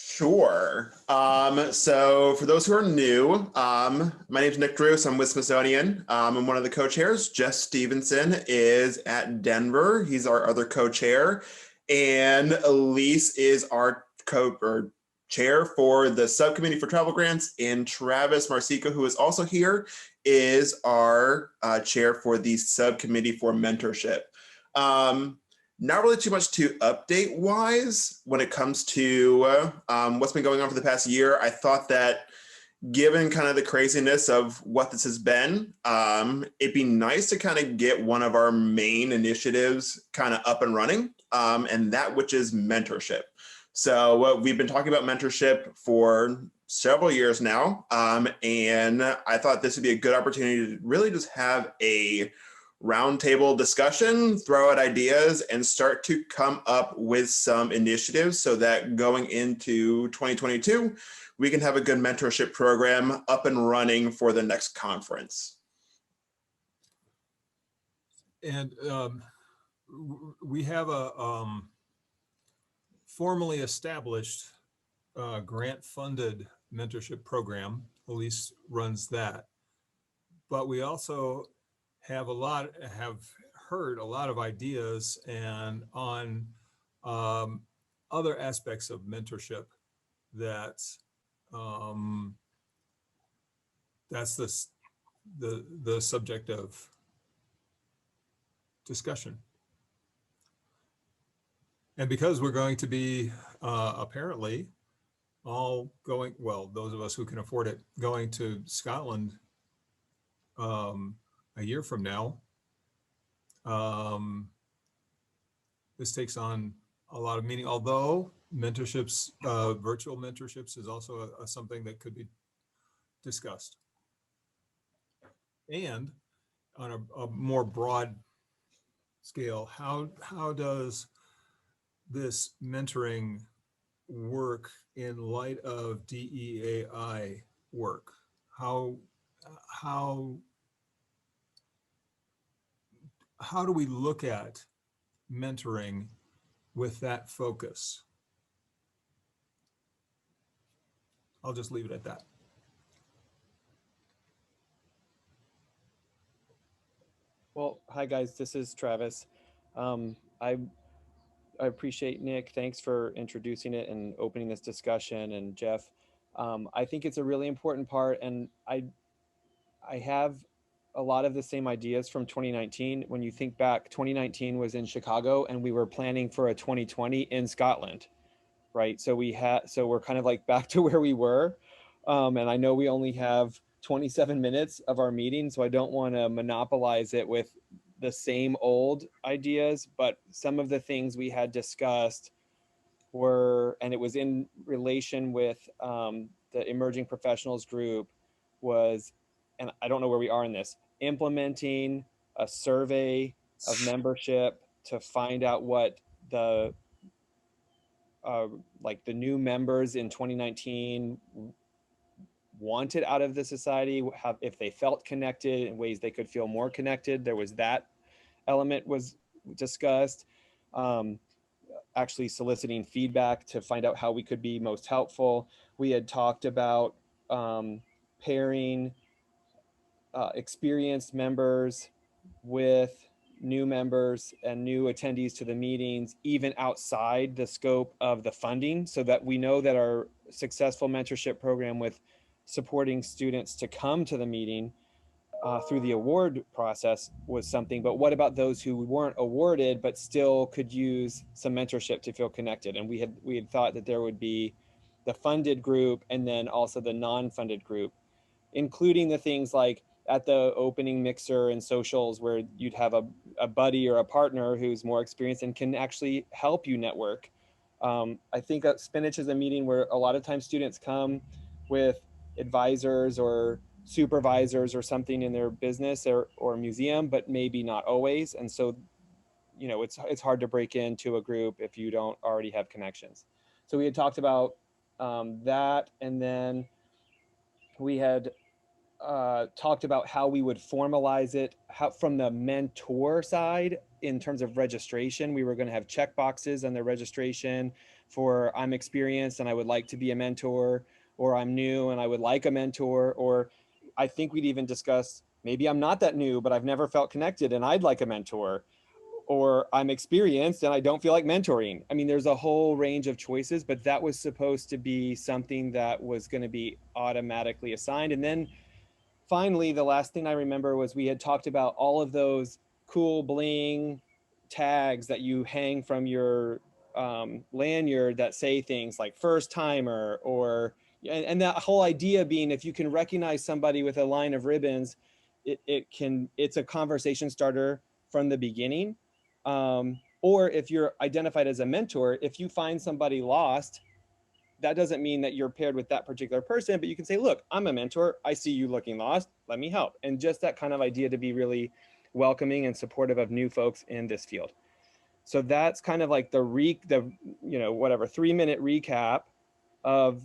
Sure. So for those who are new, my name is Nick Drew. I'm with Smithsonian. I'm one of the co-chairs. Jeff Stevenson is at Denver. He's our other co-chair. And Elise is our chair for the subcommittee for travel grants. And Travis Marsico, who is also here, is our chair for the subcommittee for mentorship. Not really too much to update wise when it comes to what's been going on for the past year. I thought that given kind of the craziness of what this has been, it'd be nice to kind of get one of our main initiatives kind of up and running, and that which is mentorship. So we've been talking about mentorship for several years now, and I thought this would be a good opportunity to really just have a roundtable discussion, throw out ideas, and start to come up with some initiatives so that going into 2022, we can have a good mentorship program up and running for the next conference. And we have a formally established grant-funded mentorship program. Elise runs that, but we also have heard a lot of ideas and on other aspects of mentorship that's the subject of discussion. And because we're going to be apparently all going, well, those of us who can afford it, going to Scotland a year from now, this takes on a lot of meaning, although mentorships, virtual mentorships is also something that could be discussed. And on a more broad scale, how does this mentoring work in light of DEAI work? How do we look at mentoring with that focus? I'll just leave it at that. Well, hi guys, this is Travis. I appreciate Nick. Thanks for introducing it and opening this discussion, and Jeff. I think it's a really important part, and I have a lot of the same ideas from 2019. When you think back, 2019 was in Chicago and we were planning for a 2020 in Scotland, right? So we're kind of like back to where we were. And I know we only have 27 minutes of our meeting, so I don't want to monopolize it with the same old ideas, but some of the things we had discussed were, and it was in relation with the emerging professionals group, was, and I don't know where we are in this, implementing a survey of membership to find out what the like the new members in 2019 wanted out of the society, if they felt connected in ways they could feel more connected. There was that element was discussed. Actually soliciting feedback to find out how we could be most helpful. We had talked about pairing experienced members with new members and new attendees to the meetings, even outside the scope of the funding, so that we know that our successful mentorship program with supporting students to come to the meeting through the award process was something, but what about those who weren't awarded but still could use some mentorship to feel connected? And we had thought that there would be the funded group and then also the non-funded group, including the things like at the opening mixer and socials where you'd have a buddy or a partner who's more experienced and can actually help you network. I think Spinach is a meeting where a lot of times students come with advisors or supervisors or something in their business or museum, but maybe not always. And so, you know, it's hard to break into a group if you don't already have connections. So we had talked about that, and then we had talked about how we would formalize it from the mentor side in terms of registration. We were going to have check boxes on their registration for I'm experienced and I would like to be a mentor, or I'm new and I would like a mentor, or I think we'd even discuss maybe I'm not that new, but I've never felt connected and I'd like a mentor, or I'm experienced and I don't feel like mentoring. I mean, there's a whole range of choices, but that was supposed to be something that was going to be automatically assigned. And then finally, the last thing I remember was we had talked about all of those cool bling tags that you hang from your lanyard that say things like first timer, or, and that whole idea being if you can recognize somebody with a line of ribbons, it's a conversation starter from the beginning. Or if you're identified as a mentor, if you find somebody lost, that doesn't mean that you're paired with that particular person, but you can say, look, I'm a mentor. I see you looking lost. Let me help. And just that kind of idea to be really welcoming and supportive of new folks in this field. So that's kind of like the 3-minute recap of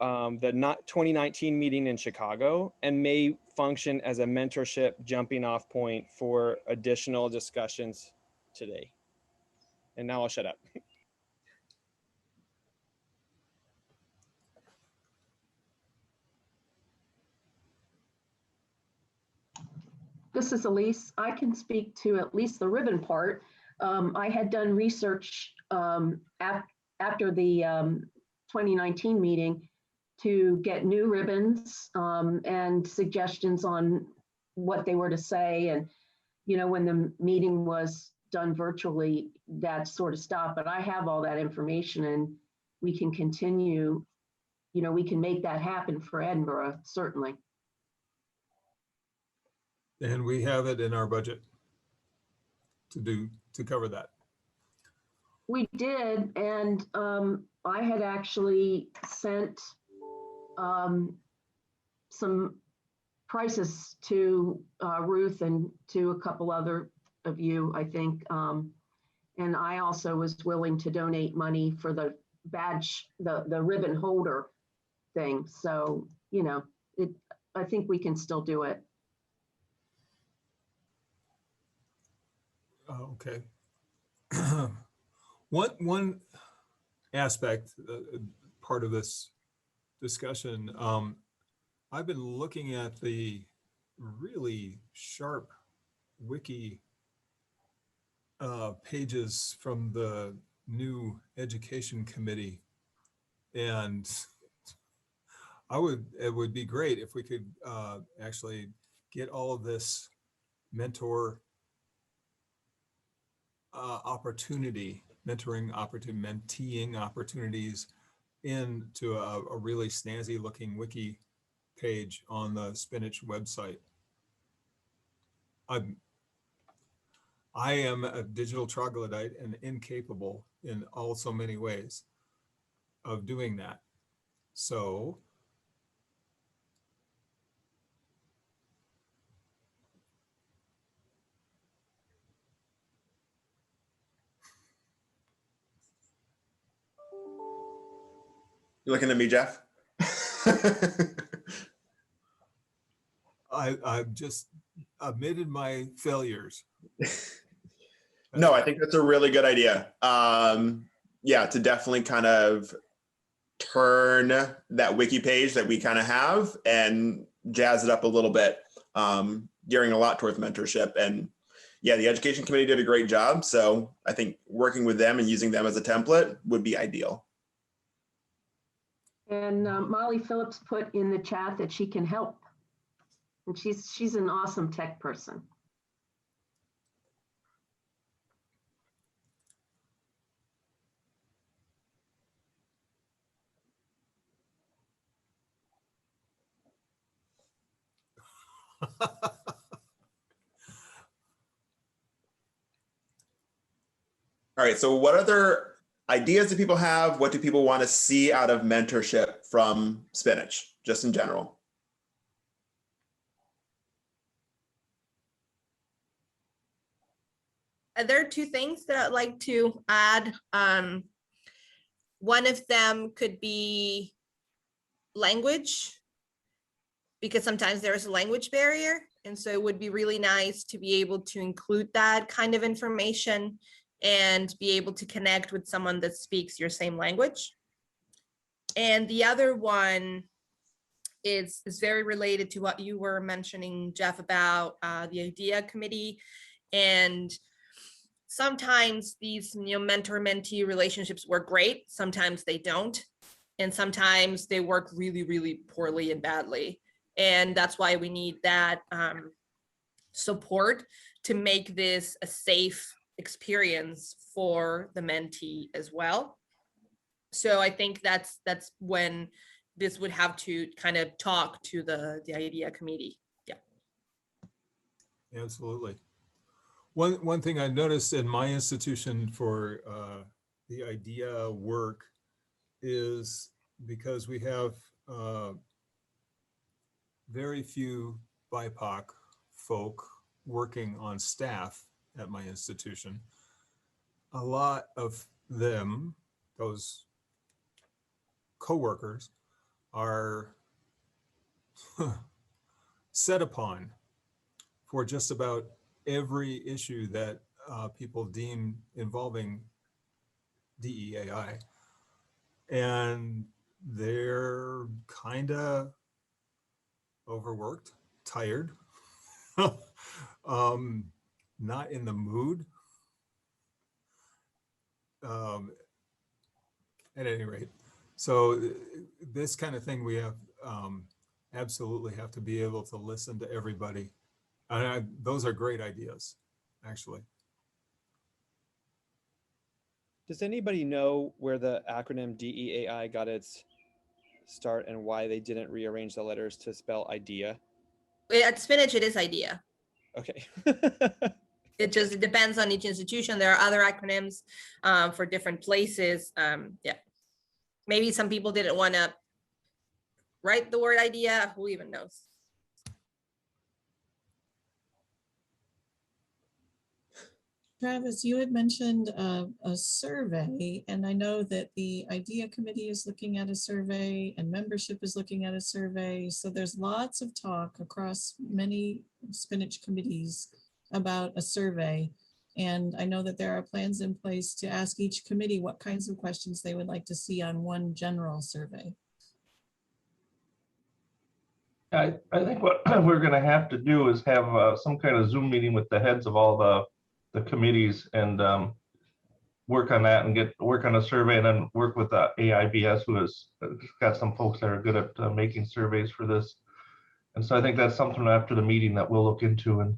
the 2019 meeting in Chicago, and may function as a mentorship jumping off point for additional discussions today. And now I'll shut up. This is Elise. I can speak to at least the ribbon part. I had done research after the 2019 meeting to get new ribbons and suggestions on what they were to say. And, you know, when the meeting was done virtually, that sort of stopped. But I have all that information and we can continue, you know, we can make that happen for Edinburgh, certainly. And we have it in our budget to cover that. We did, and I had actually sent some prices to Ruth and to a couple other of you, I think. And I also was willing to donate money for the badge, the ribbon holder thing. So, you know, I think we can still do it. Okay. One aspect, part of this discussion, I've been looking at the really sharp wiki pages from the new education committee, and it would be great if we could actually get all of this mentoring menteeing opportunities into a really snazzy looking wiki page on the SPNHC website. I am a digital troglodyte and incapable in so many ways of doing that. So You looking at me, Jeff? I've just admitted my failures. No, I think that's a really good idea. Yeah, to definitely kind of turn that wiki page that we kind of have and jazz it up a little bit, gearing a lot towards mentorship. And yeah, the education committee did a great job. So I think working with them and using them as a template would be ideal. And Molly Phillips put in the chat that she can help. And she's an awesome tech person. All right, so what other ideas do people have? What do people want to see out of mentorship from SPNHC, just in general? There are two things that I'd like to add. One of them could be language. because sometimes there's a language barrier. And so it would be really nice to be able to include that kind of information and be able to connect with someone that speaks your same language. And the other one is very related to what you were mentioning, Jeff, about the IDEA committee. And sometimes these mentor-mentee relationships work great. Sometimes they don't. And sometimes they work really, really poorly and badly. And that's why we need that support to make this a safe experience for the mentee as well. So I think that's when this would have to kind of talk to the IDEA committee. Yeah. Absolutely. One thing I noticed in my institution for the IDEA work is because we have very few BIPOC folk working on staff at my institution. A lot of them, those coworkers, are set upon for just about every issue that people deem involving DEAI. And they're kind of overworked, tired, not in the mood. At any rate, so this kind of thing we have absolutely have to be able to listen to everybody. And those are great ideas, actually. Does anybody know where the acronym DEAI got its start and why they didn't rearrange the letters to spell IDEA? At Spinach, it is IDEA. Okay. It just depends on each institution. There are other acronyms for different places. Yeah. Maybe some people didn't want to write the word IDEA. Who even knows? Travis, you had mentioned a survey, and I know that the IDEA committee is looking at a survey and membership is looking at a survey. So there's lots of talk across many Spinach committees about a survey. And I know that there are plans in place to ask each committee what kinds of questions they would like to see on one general survey. I think what we're going to have to do is have some kind of Zoom meeting with the heads of all the committees and work on that and work on a survey, and then work with the AIBS, who has got some folks that are good at making surveys for this. And so I think that's something after the meeting that we'll look into, and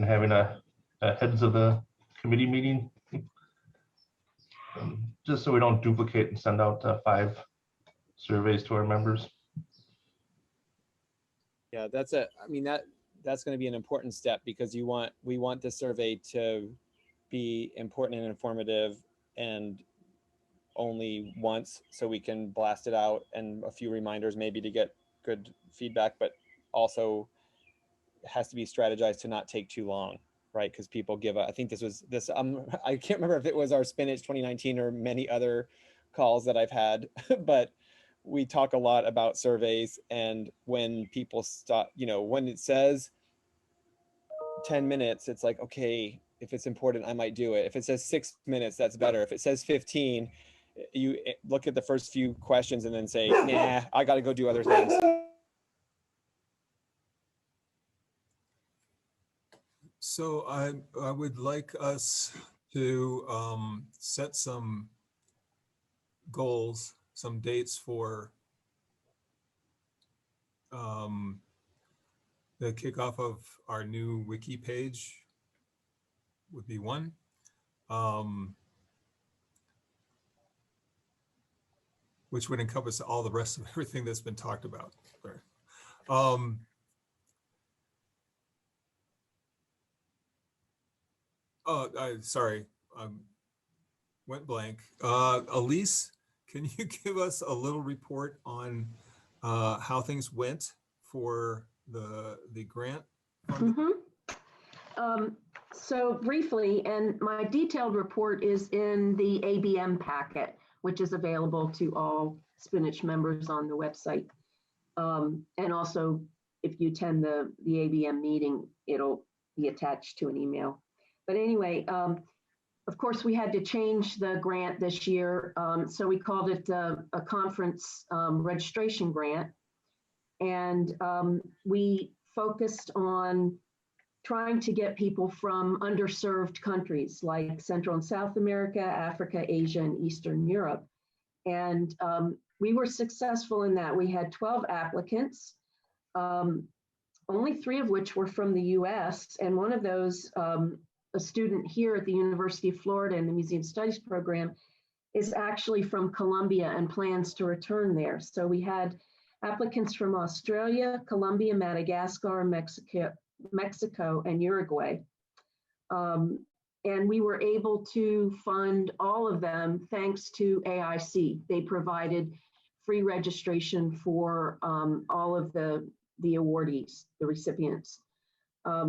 having a heads of the committee meeting, just so we don't duplicate and send out 5 surveys to our members. Yeah, that's going to be an important step, because we want the survey to be important and informative, and only once, so we can blast it out, and a few reminders maybe to get good feedback, but also it has to be strategized to not take too long, right? Because people give up. I think I can't remember if it was our Spinach 2019 or many other calls that I've had, but we talk a lot about surveys, and when people stop, when it says 10 minutes, it's like, okay, if it's important, I might do it. If it says 6 minutes, that's better. If it says 15, you look at the first few questions and then say, nah, I got to go do other things. So I would like us to set some goals, some dates for the kickoff of our new wiki page would be one. Which would encompass all the rest of everything that's been talked about. Sorry, went blank. Elise, can you give us a little report on how things went for the grant? So briefly, and my detailed report is in the ABM packet, which is available to all Spinach members on the website, and also if you attend the ABM meeting, it'll be attached to an email. But anyway, of course, we had to change the grant this year. So we called it a conference registration grant. And we focused on trying to get people from underserved countries like Central and South America, Africa, Asia, and Eastern Europe. And we were successful in that. We had 12 applicants, only 3 of which were from the US. And one of those, a student here at the University of Florida in the Museum Studies program, is actually from Colombia and plans to return there. So we had applicants from Australia, Colombia, Madagascar, Mexico, and Uruguay. And we were able to fund all of them thanks to AIC. They provided free registration for all of the awardees, the recipients.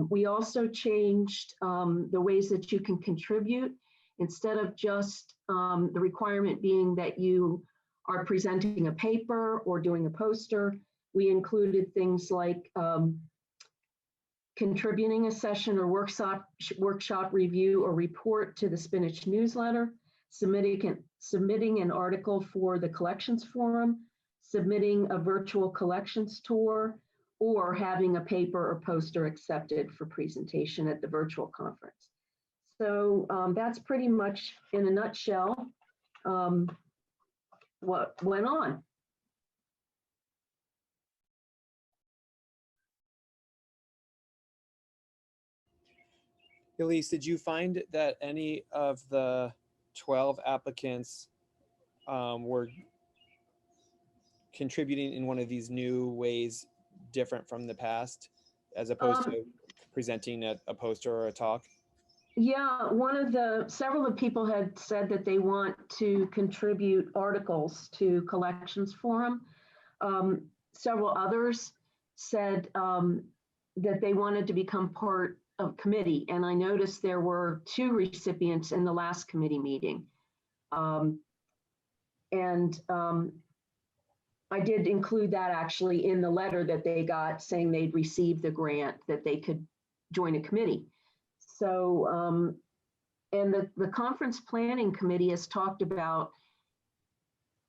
We also changed the ways that you can contribute. Instead of just the requirement being that you are presenting a paper or doing a poster, we included things like contributing a session or workshop review or report to the SPNHC newsletter, submitting an article for the collections forum, submitting a virtual collections tour, or having a paper or poster accepted for presentation at the virtual conference. So that's pretty much in a nutshell what went on. Elise, did you find that any of the 12 applicants were contributing in one of these new ways different from the past, as opposed to presenting a poster or a talk? Yeah, several of the people had said that they want to contribute articles to collections forum. Several others said that they wanted to become part of committee. And I noticed there were 2 recipients in the last committee meeting. I did include that actually in the letter that they got saying they'd received the grant, that they could join a committee. So, and the conference planning committee has talked about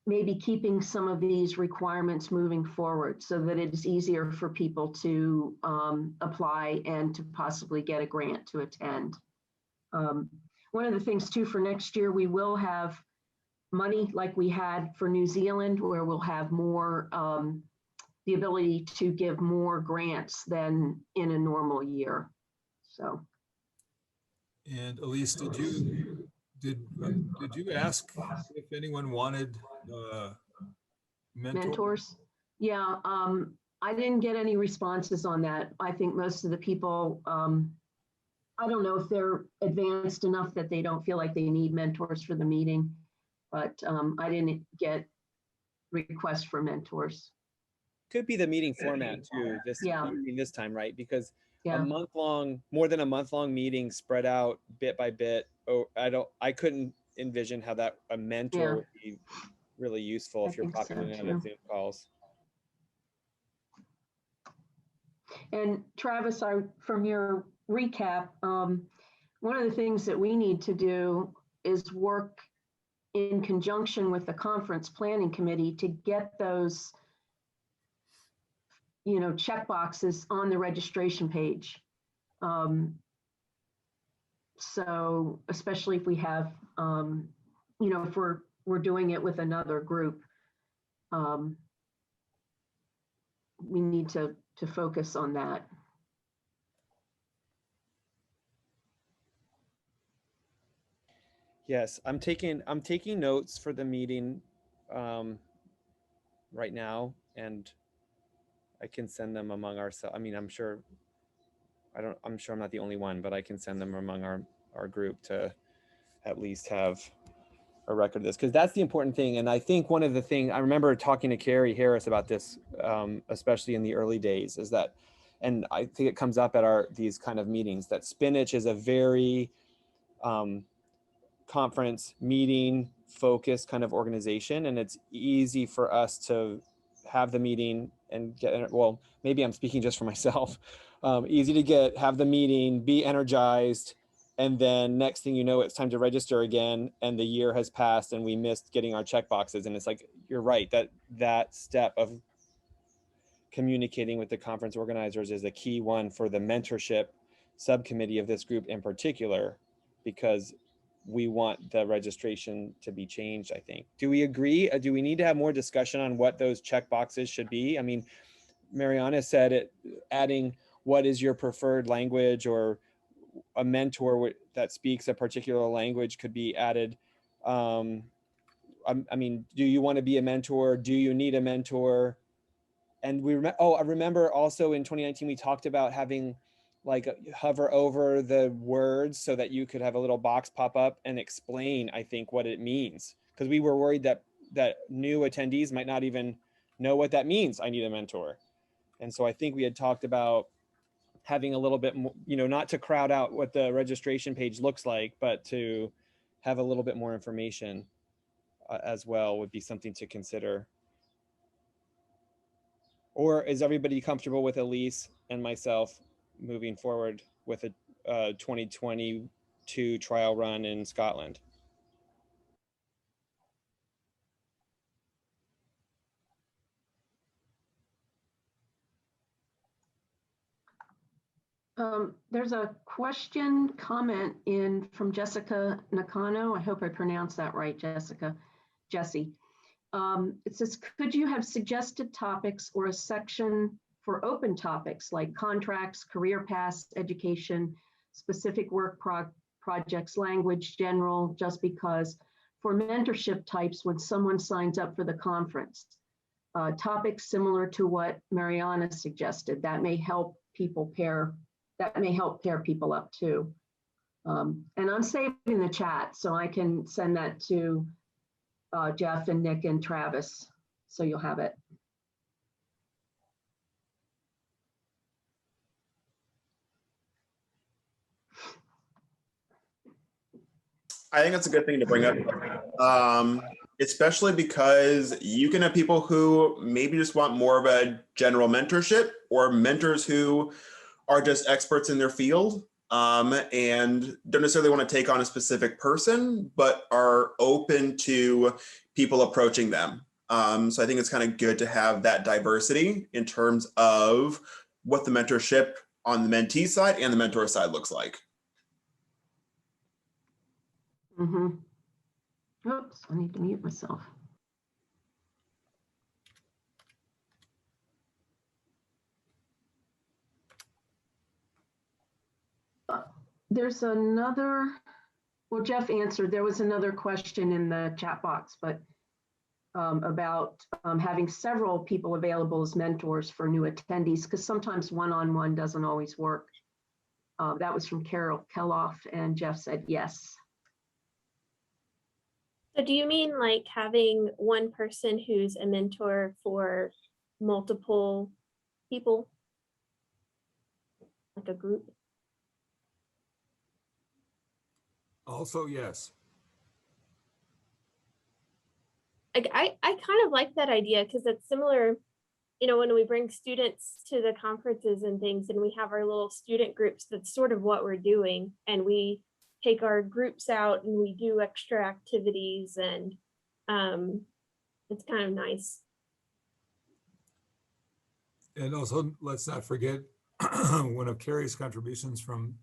maybe keeping some of these requirements moving forward so that it's easier for people to apply and to possibly get a grant to attend. One of the things too for next year, we will have money like we had for New Zealand, where we'll have more, the ability to give more grants than in a normal year, so. And Elise, did you ask if anyone wanted Mentors? Yeah, I didn't get any responses on that. I think most of the people, I don't know if they're advanced enough that they don't feel like they need mentors for the meeting, but I didn't get requests for mentors. Could be the meeting format too, Yeah. this time, right? Because Yeah. more than a month-long meeting spread out bit by bit. Oh, I couldn't envision how that a mentor would be really useful if you're popping in and out of Zoom calls. And Travis, from your recap, one of the things that we need to do is work in conjunction with the conference planning committee to get those, check boxes on the registration page. So especially if we have, if we're doing it with another group, we need to focus on that. Yes, I'm taking notes for the meeting right now, and I can send them among ourselves. I mean, I'm sure I'm not the only one, but I can send them among our group to at least have a record of this, because that's the important thing. And I think one of the things I remember talking to Carrie Harris about this, especially in the early days, is that, and I think it comes up at these kind of meetings, that SPNHC is a very conference meeting focused kind of organization, and it's easy for us to have the meeting and get, well, maybe I'm speaking just for myself. Easy to get, have the meeting, be energized, and then next thing you know, it's time to register again, and the year has passed, and we missed getting our check boxes. And it's like, you're right, that step of communicating with the conference organizers is a key one for the mentorship subcommittee of this group in particular, because we want the registration to be changed, I think. Do we agree? Do we need to have more discussion on what those check boxes should be? I mean, Mariana said it, adding what is your preferred language, or a mentor that speaks a particular language could be added. I mean, do you want to be a mentor? Do you need a mentor? And I remember also in 2019, we talked about having like hover over the words so that you could have a little box pop up and explain, I think, what it means. Because we were worried that new attendees might not even know what that means. I need a mentor. And so I think we had talked about having a little bit more, not to crowd out what the registration page looks like, but to have a little bit more information as well would be something to consider. Or is everybody comfortable with Elise and myself moving forward with a 2022 trial run in Scotland? There's a comment from Jessica Nakano. I hope I pronounced that right, Jessie. It says, could you have suggested topics or a section for open topics like contracts, career paths, education, specific work projects, language, general, just because, for mentorship types when someone signs up for the conference? Topics similar to what Mariana suggested, that may help people pair people up too. And I'm saving the chat so I can send that to Jeff and Nick and Travis, so you'll have it. I think that's a good thing to bring up, especially because you can have people who maybe just want more of a general mentorship, or mentors who are just experts in their field and don't necessarily want to take on a specific person, but are open to people approaching them. So I think it's kind of good to have that diversity in terms of what the mentorship on the mentee side and the mentor side looks like. Oops, I need to mute myself. There's another, well, Jeff answered, there was another question in the chat box, but about having several people available as mentors for new attendees, because sometimes one-on-one doesn't always work. That was from Carol Keloff, and Jeff said yes. So do you mean like having one person who's a mentor for multiple people? Like a group? Also, yes. I kind of like that idea, because it's similar, when we bring students to the conferences and things, and we have our little student groups, that's sort of what we're doing. And we take our groups out and we do extra activities, and it's kind of nice. And also, let's not forget, one of Carrie's contributions from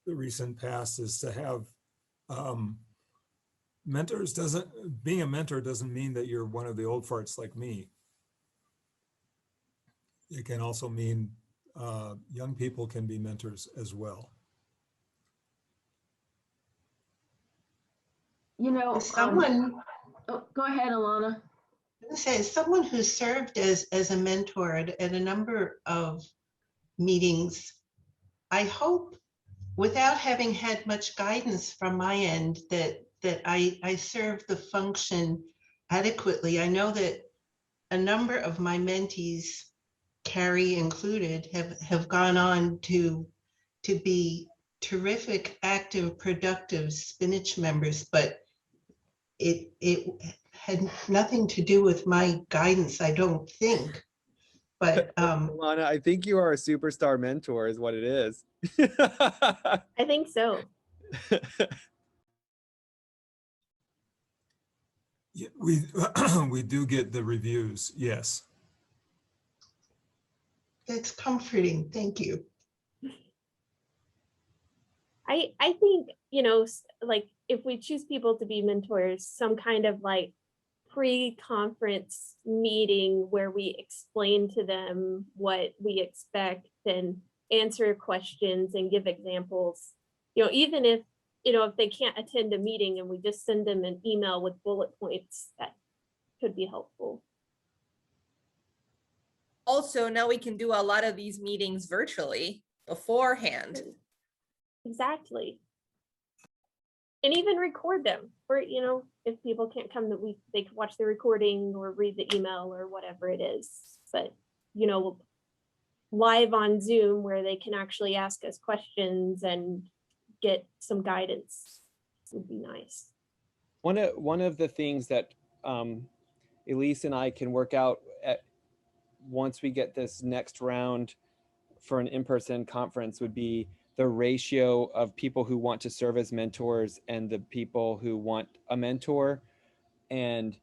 the recent past is to have mentors. Being a mentor doesn't mean that you're one of the old farts like me. It can also mean young people can be mentors as well. Someone, oh, go ahead, Alana. I was gonna say, someone who served as a mentor at a number of meetings, I hope, without having had much guidance from my end, that I serve the function adequately. I know that a number of my mentees, Carrie included, have gone on to be terrific, active, productive spinach members, but it had nothing to do with my guidance, I don't think. But Lana, I think you are a superstar mentor is what it is. I think so. Yeah, we do get the reviews, yes. that's comforting. Thank you. I think, you know, like if we choose people to be mentors, some kind of like pre-conference meeting where we explain to them what we expect and answer questions and give examples, you know, even if, you know, if they can't attend a meeting and we just send them an email with bullet points, that could be helpful. Also, now we can do a lot of these meetings virtually beforehand. Exactly. And even record them, or, you know, if people can't come, that they can watch the recording or read the email or whatever it is. But, you know, live on Zoom where they can actually ask us questions and get some guidance would be nice. One of the things that Elise and I can work out once we get this next round for an in-person conference would be the ratio of people who want to serve as mentors and the people who want a mentor. And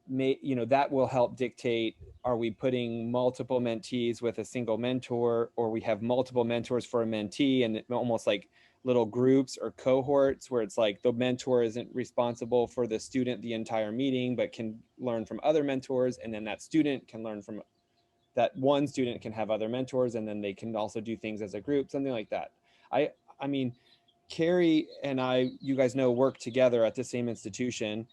you know, that will help dictate, are we putting multiple mentees with a single mentor, or we have multiple mentors for a mentee, and almost like little groups or cohorts where it's like the mentor isn't responsible for the student the entire meeting, but can learn from other mentors. And then that student can learn from that one student can have other mentors, and then they can also do things as a group, something like that. I mean, Carrie and I, you guys know, work together at the same institution,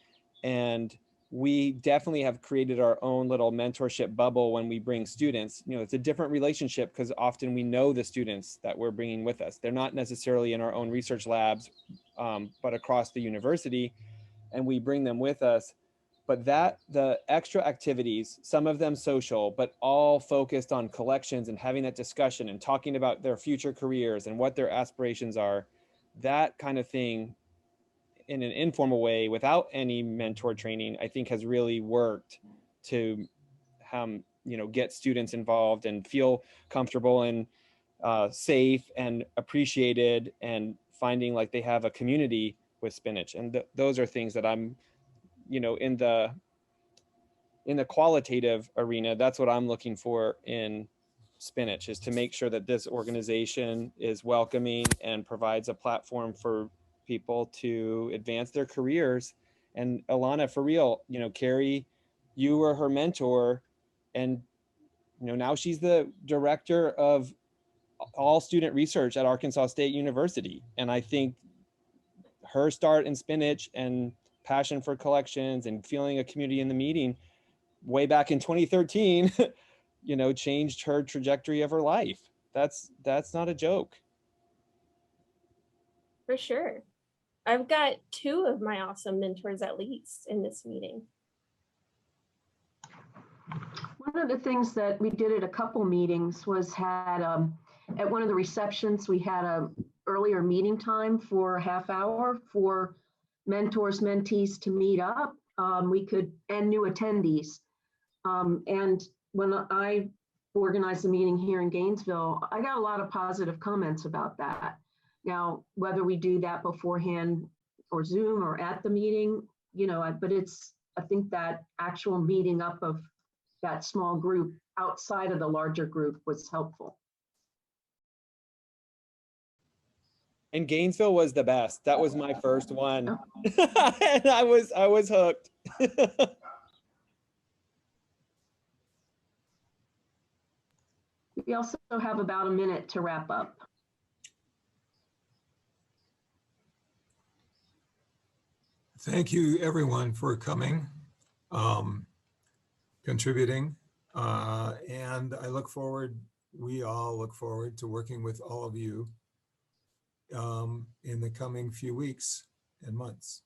and we definitely have created our own little mentorship bubble when we bring students. You know, it's a different relationship because often we know the students that we're bringing with us. They're not necessarily in our own research labs, but across the university, and we bring them with us. But the extra activities, some of them social, but all focused on collections and having that discussion and talking about their future careers and what their aspirations are, that kind of thing in an informal way without any mentor training, I think has really worked to you know, get students involved and feel comfortable and safe and appreciated and finding like they have a community with Spinach. And those are things that I'm, you know, in the qualitative arena, that's what I'm looking for in Spinach, is to make sure that this organization is welcoming and provides a platform for people to advance their careers. And Alana, for real, you know, Carrie, you were her mentor, and you know, now she's the director of all student research at Arkansas State University. And I think her start in Spinach and passion for collections and feeling a community in the meeting way back in 2013, you know, changed her trajectory of her life. That's not a joke. For sure. I've got 2 of my awesome mentors at least in this meeting. One of the things that we did at a couple meetings was had at one of the receptions, we had a earlier meeting time for a half hour for mentors, mentees to meet up. And new attendees. And when I organized the meeting here in Gainesville, I got a lot of positive comments about that. Now, whether we do that beforehand or Zoom or at the meeting, you know, but I think that actual meeting up of that small group outside of the larger group was helpful. And Gainesville was the best. That was my first one. And I was hooked. We also have about a minute to wrap up. Thank you, everyone, for coming, contributing, and we all look forward to working with all of you in the coming few weeks and months.